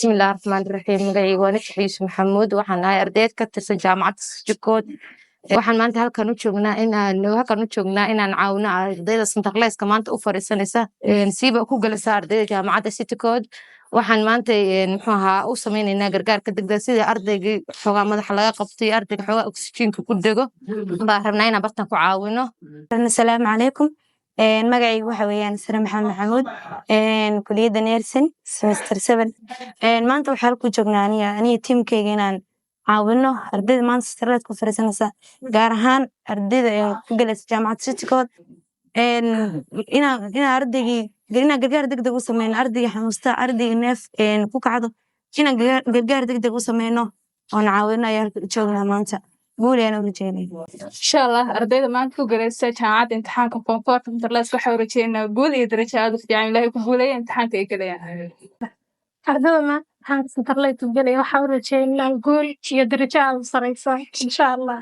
بسم الله الرحمن الرحيم magacayga waa Najax Yuusuf Maxamuud waxaan ahay ardayd ka tirsan jaamacadda Sijkood waxaan maanta halkan u joognaa inaan caawino ardayda Sinterklayska maanta u fariisanaysa siiba ku galaysa ardayda jaamacadda Sijkood waxaan maanta muxuu ahaa u sameynaynaa gargaarka degdeg sida ardaygii xogaa madaxa laga qabtay ardayga xogaa oksijiinka ku dego baan rabnaa inaan bartan ku caawino. Assalaamu calaykum magacaygu waxa weeyaan Sare Maxamed Maxamuud kuliyadda nursing semester 7 maanta waxaan ku joognaa aniga tiimkayga inaan caawino ardayda maanta Sinterklaas ku fariisanaysa gaar ahaan ardayda ku galaysa jaamacadda Sijkood inaan gargaar degdeg u sameyno ardayga xanuusta ardayga neef ku kacdo inaan gargaar degdeg u sameyno oo caawino ayaan joognaa maanta guul ayaan u rajeynaa insha Allah ardayda maanta ku galaysa jaamacadda imtixaanka form 4 Sinterklaas waxaan u rajeynaa guul iyo darajo aad u fiican Ilaahay ku guuleeyo imtixaanka ay galayaan ardayda maanta Sinterklaas ku galay waxaan u rajeynaa guul iyo darajo aad u sareysa insha Allah